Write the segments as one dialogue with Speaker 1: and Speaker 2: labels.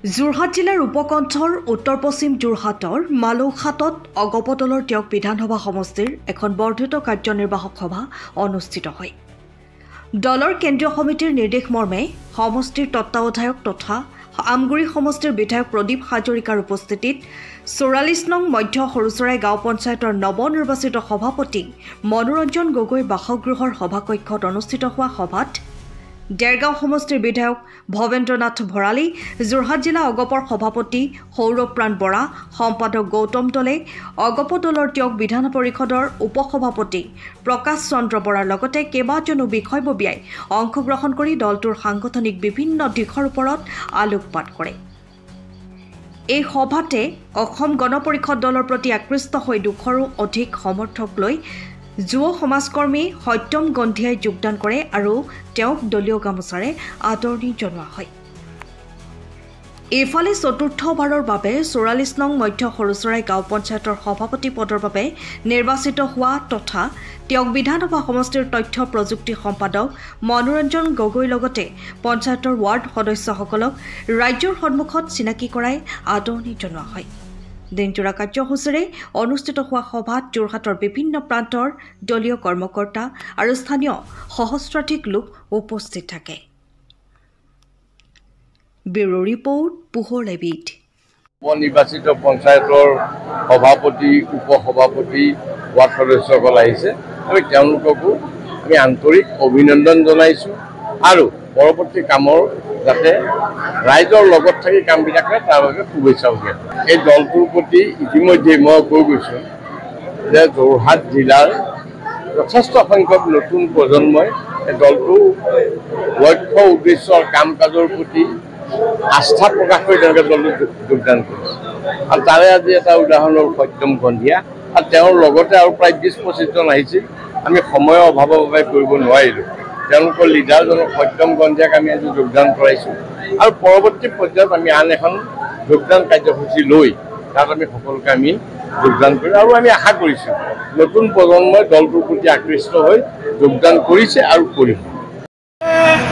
Speaker 1: যোৰহাট জিলাৰ উপকণ্ঠৰ উত্তৰ পশ্চিম যোৰহাটৰ মালৌখাটত অগপদলৰ টিয়ক বিধানসভা সমষ্টিৰ এখন বৰ্ধিত কাৰ্যনিৰ্বাহক সভা অনুষ্ঠিত হয়। দলৰ কেন্দ্ৰীয় সমিতিৰ নিৰ্দেশ মৰ্মে সমষ্টিৰ তত্ত্বাৱধায়ক তথা আমগুৰি সমষ্টিৰ বিধায়ক প্ৰদীপ হাজৰিকাৰ উপস্থিতিত ৪৪ নং মধ্য সৰুচৰাই গাঁও পঞ্চায়তৰ নৱনিৰ্বাচিত সভাপতি মনোৰঞ্জন গগৈ বাসগৃহৰ সভাকক্ষত অনুষ্ঠিত হোৱা সভাত ডেৰগাঁও সমষ্টিৰ বিধায়ক ভৱেন্দ্ৰনাথ ভৰালী, যোৰহাট জিলা অগপৰ সভাপতি সৌৰভপ্ৰাণ বৰা, সম্পাদক গৌতম দলে, অগপ দলৰ টিয়ক বিধান পৰিষদৰ উপসভাপতি প্ৰকাশ চন্দ্ৰ বৰাৰ লগতে কেইবাজনো বিষয়ববীয়াই অংশগ্ৰহণ কৰি দলটোৰ সাংগঠনিক বিভিন্ন দিশৰ ওপৰত আলোকপাত কৰে। এই সভাতে অসম গণ পৰিষদ দলৰ প্ৰতি আকৃষ্ট হৈ ২০০ৰো অধিক সমৰ্থক লৈ যুৱ সমাজকৰ্মী সত্যম গন্ধিয়াই যোগদান কৰে আৰু তেওঁক দলীয় গামোচাৰে আদৰণি জনোৱা হয়। এইফালে চতুৰ্থবাৰৰ বাবে ৪৪ নং মধ্য সৰুচৰাই গাঁও পঞ্চায়তৰ সভাপতি পদৰ বাবে নিৰ্বাচিত হোৱা তথা তেওঁক বিধানসভা সমষ্টিৰ তথ্য প্ৰযুক্তি সম্পাদক মনোৰঞ্জন গগৈৰ লগতে পঞ্চায়তৰ ৱাৰ্ড সদস্যসকলক ৰাজ্যৰ সন্মুখত চিনাকি কৰাই আদৰণি জনোৱা হয়। দিনজোৰা কাৰ্যসূচীৰে অনুষ্ঠিত হোৱা সভাত যোৰহাটৰ বিভিন্ন প্ৰান্তৰ দলীয় কৰ্মকৰ্তা আৰু স্থানীয় সহস্ৰাধিক লোক উপস্থিত থাকে। ব্যুৰো ৰিপৰ্ট, পোহৰ লাইভ।
Speaker 2: নিৰ্বাচিত পঞ্চায়তৰ সভাপতি, উপসভাপতি, ৱাৰ্ড সদস্যসকল আহিছে। আমি তেওঁলোককো আমি আন্তৰিক অভিনন্দন জনাইছোঁ আৰু পৰৱৰ্তী কামৰ যাতে ৰাইজৰ লগত থাকি কামবিলাক হয় তাৰ বাবে শুভেচ্ছা জনাইছোঁ। এই দলটোৰ প্ৰতি ইতিমধ্যে মই কৈ গৈছোঁ যে যোৰহাট জিলাৰ যথেষ্ট সংখ্যক নতুন প্ৰজন্মই এই দলটোৰ লক্ষ্য উদ্দেশ্যৰ কাম কাজৰ প্ৰতি আস্থা প্ৰকাশ কৰি তেওঁলোকে দলটোত যোগদান কৰিছে আৰু তাৰে আজি এটা উদাহৰণ হ'ল সত্যম গন্ধিয়া আৰু তেওঁৰ লগতে আৰু প্ৰায় ২০-২৫ জন আহিছিল। আমি সময়ৰ অভাৱৰ বাবে কৰিব নোৱাৰিলোঁ। তেওঁলোকৰ লিডাৰজনক সত্যম গন্ধিয়াক আমি আজি যোগদান কৰাইছোঁ আৰু পৰৱৰ্তী পৰ্যায়ত আমি আন এখন যোগদান কাৰ্যসূচী লৈ তাত আমি সকলোকে আমি যোগদান কৰিম আৰু আমি আশা কৰিছোঁ নতুন প্ৰজন্মই দলটোৰ প্ৰতি আকৃষ্ট হৈ যোগদান কৰিছে আৰু কৰিব।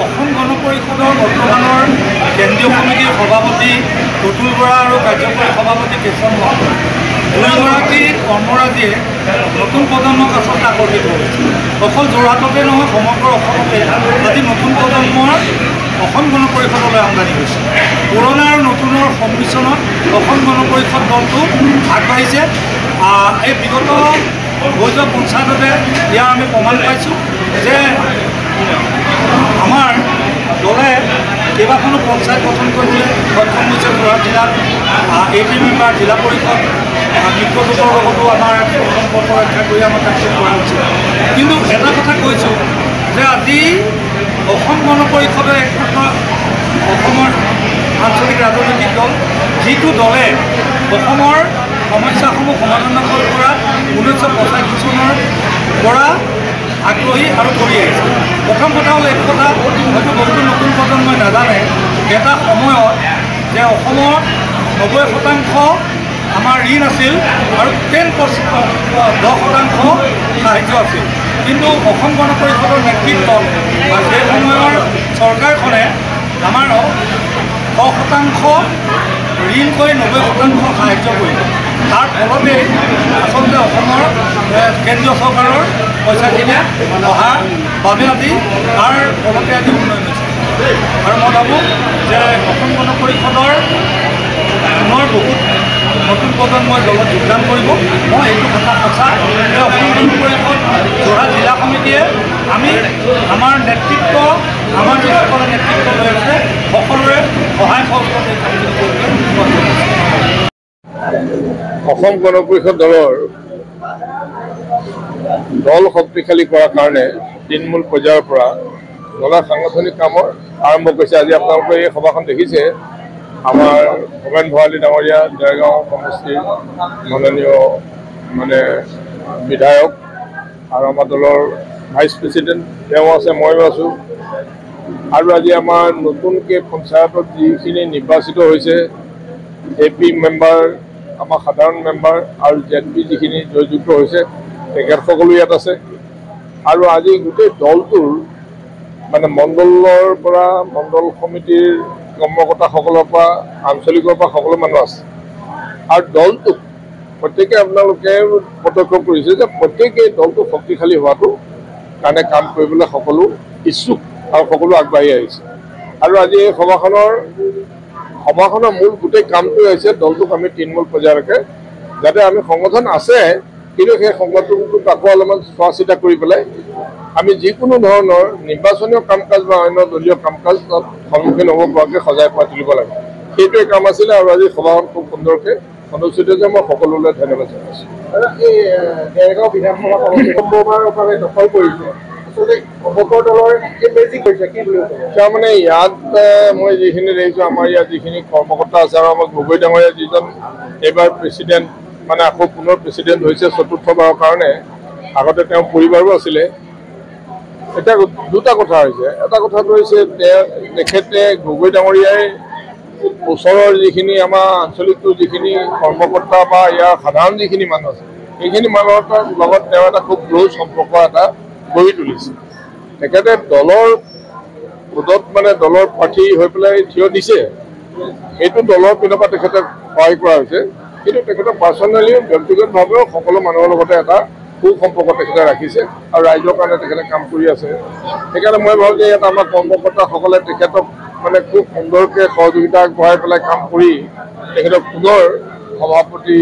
Speaker 3: অসম গণ পৰিষদৰ বৰ্তমানৰ কেন্দ্ৰীয় সমিতিৰ সভাপতি প্ৰতুল বৰা আৰু কাৰ্যকৰী সভাপতি কেশৱ মহন্ত দুয়োগৰাকী কৰ্মৰাজিয়ে নতুন প্ৰজন্মক আচলতে আকৰ্ষিত কৰিছে। অকল যোৰহাটতে নহয় সমগ্ৰ অসমতে আজি নতুন প্ৰজন্মৰ অসম গণ পৰিষদলৈ আমদানি হৈছে। পুৰণা আৰু নতুনৰ সংমিশ্ৰণত অসম গণ পৰিষদ দলটো আগবাঢ়িছে। এই বিগত হৈ যোৱা পঞ্চায়ততে ইয়াৰ আমি প্ৰমাণ পাইছোঁ যে আমাৰ দলে কেইবাখনো পঞ্চায়ত গঠন কৰিবলৈ সক্ষম হৈছে। যোৰহাট জিলাত 80 মেম্বাৰ জিলা পৰিষদ মিত্ৰজোঁটৰ লগতো আমাৰ সম্পৰ্ক ৰক্ষা কৰি আমাৰ কাৰ্য কৰা হৈছে। কিন্তু এটা কথা কৈছোঁ যে আজি অসম গণ পৰিষদৰ একমাত্ৰ অসমৰ আঞ্চলিক ৰাজনৈতিক দল, যিটো দলে অসমৰ সমস্যাসমূহ সমাধান কৰা 1985 চনৰ পৰা আগ্ৰহী আৰু কৰি আহিছে। প্ৰথম কথা হ'ল এইটো কথা হয়তো বহুতো নতুন প্ৰজন্মই নাজানে, এটা সময়ত যে অসমৰ 90% আমাৰ ঋণ আছিল আৰু 10% সাহায্য আছিল। কিন্তু অসম গণ পৰিষদৰ নেতৃত্বত বা সেই সময়ৰ চৰকাৰখনে আমাৰ 100% ঋণ কৰি 90% সাহায্য কৰিলে। তাৰ ফলতে আচলতে অসমৰ কেন্দ্ৰীয় চৰকাৰৰ পইচাখিনি অহাৰ বাবে আজি তাৰ ফলতে আজি উন্নয়ন হৈছে। আৰু মই ভাবোঁ যে অসম গণ পৰিষদৰ পুনৰ বহুত নতুন প্ৰজন্মই দলত যোগদান কৰিব। মই এইটো কথা সঁচা যে অসম গণ পৰিষদ যোৰহাট জিলা সমিতিয়ে আমি আমাৰ নেতৃত্ব, আমাৰ যিসকলে নেতৃত্ব লৈ আছে সকলোৰে সহায় সহযোগত এই কামখিনি কৰিবলৈ।
Speaker 2: অসম গণ পৰিষদ দল শক্তিশালী কৰাৰ কাৰণে তৃণমূল পৰ্যায়ৰ পৰা দলৰ সাংগঠনিক কামৰ আৰম্ভ কৰিছে। আজি আপোনালোকে এই সভাখন দেখিছে। আমাৰ ভৱেন ভৰালী ডাঙৰীয়া ডেৰগাঁও সমষ্টিৰ মাননীয় বিধায়ক আৰু আমাৰ দলৰ ভাইচ প্ৰেচিডেণ্ট তেওঁ আছে, ময়ো আছোঁ। আৰু আজি আমাৰ নতুনকৈ পঞ্চায়তত যিখিনি নিৰ্বাচিত হৈছে AP মেম্বাৰ, আমাৰ সাধাৰণ মেম্বাৰ আৰু ZP যিখিনি জয়যুক্ত হৈছে তেখেতসকলো ইয়াত আছে। আৰু আজি গোটেই দলটোৰ মণ্ডলৰ পৰা মণ্ডল সমিতিৰ
Speaker 4: কৰ্মকৰ্তাসকলৰ পৰা আঞ্চলিকৰ পৰা সকলো মানুহ আছে আৰু দলটোক প্ৰত্যেকে আপোনালোকে প্ৰত্যক্ষ কৰিছে যে প্ৰত্যেকেই দলটো শক্তিশালী হোৱাটো কাৰণে কাম কৰিবলৈ সকলো ইচ্ছুক আৰু সকলো আগবাঢ়ি আহিছে আৰু আজি এই সভাখনৰ মূল গোটেই কামটোৱে হৈছে দলটোক আমি তৃণমূল পৰ্যায়লৈকে যাতে আমি সংগঠন আছে কিন্তু সেই সংগঠনটোক আকৌ অলপমান চোৱা চিতা কৰি পেলাই আমি যিকোনো ধৰণৰ নিৰ্বাচনীয় কাম কাজ বা অন্য দলীয় কাম কাজ সন্মুখীন হ'ব পৰাকৈ সজাই পৰাই তুলিব লাগে সেইটোৱে কাম আছিলে আৰু আজি সভাখন খুব সুন্দৰকৈ অনুষ্ঠিত হৈছে মই সকলোলৈ ধন্যবাদ জনাইছোঁ
Speaker 5: এই দেৰগাঁও বিধানসভা সমষ্টিৰ দখল কৰিছে
Speaker 4: মানে ইয়াত মই যিখিনি দেখিছোঁ আমাৰ ইয়াত যিখিনি কৰ্মকৰ্তা আছে আৰু আমাৰ গগৈ ডাঙৰীয়া যিজন এইবাৰ প্ৰেচিডেণ্ট মানে আকৌ পুনৰ প্ৰেচিডেণ্ট হৈছে চতুৰ্থবাৰৰ কাৰণে আগতে তেওঁ পৰিবাৰো আছিলে এতিয়া দুটা কথা হৈছে এটা কথাটো হৈছে তেখেতে গগৈ ডাঙৰীয়াই ওচৰৰ যিখিনি আমাৰ আঞ্চলিকটো যিখিনি কৰ্মকৰ্তা বা ইয়াৰ সাধাৰণ যিখিনি মানুহ আছে সেইখিনি মানুহৰ লগত তেওঁ এটা খুব ক্ল'জ সম্পৰ্ক এটা গঢ়ি তুলিছে তেখেতে দলৰ পদত মানে দলৰ প্ৰাৰ্থী হৈ পেলাই থিয় দিছে সেইটো দলৰ পিনৰ পৰা তেখেতে সহায় কৰা হৈছে কিন্তু তেখেতৰ পাৰ্চনেলি ব্যক্তিগতভাৱেও সকলো মানুহৰ লগতে এটা সুসম্পৰ্ক তেখেতে ৰাখিছে আৰু ৰাইজৰ কাৰণে তেখেতে কাম কৰি আছে সেইকাৰণে মই ভাবোঁ যে ইয়াত আমাৰ কৰ্মকৰ্তাসকলে তেখেতক মানে খুব সুন্দৰকৈ সহযোগিতা আগবঢ়াই পেলাই কাম কৰি তেখেতক পুনৰ সভাপতি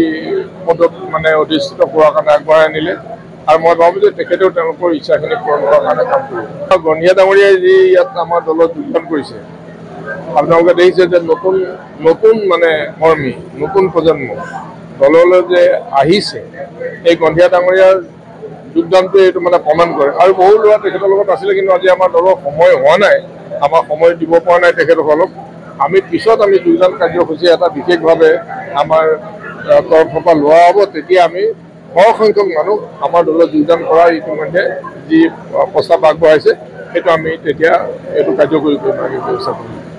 Speaker 4: পদত মানে অধিষ্ঠিত কৰাৰ কাৰণে আগবঢ়াই আনিলে আৰু মই ভাবোঁ যে তেখেতেও তেওঁলোকৰ ইচ্ছাখিনি পূৰণ কৰাৰ কাৰণে কাম কৰিব গণিয়া ডাঙৰীয়াই যি ইয়াত আমাৰ দলত যোগদান কৰিছে আপোনালোকে দেখিছে যে নতুন মানে কৰ্মী নতুন প্ৰজন্ম দললৈ যে আহিছে এই গণিয়া ডাঙৰীয়াৰ যোগদানটোৱে এইটো মানে প্ৰমাণ কৰে আৰু বহু ল'ৰা তেখেতৰ লগত আছিলে কিন্তু আজি আমাৰ দলৰ সময় হোৱা নাই আমাৰ সময় দিব পৰা নাই তেখেতসকলক আমি পিছত আমি যোগদান কাৰ্যসূচী এটা বিশেষভাৱে আমাৰ তৰফৰ পৰা লোৱা হ'ব তেতিয়া আমি সৰহসংখ্যক মানুহ আমাৰ দলত যোগদান কৰা ইতিমধ্যে যি প্ৰস্তাৱ আগবঢ়াইছে সেইটো আমি তেতিয়া এইটো কাৰ্যকৰী কৰিব ব্যৱস্থা কৰিম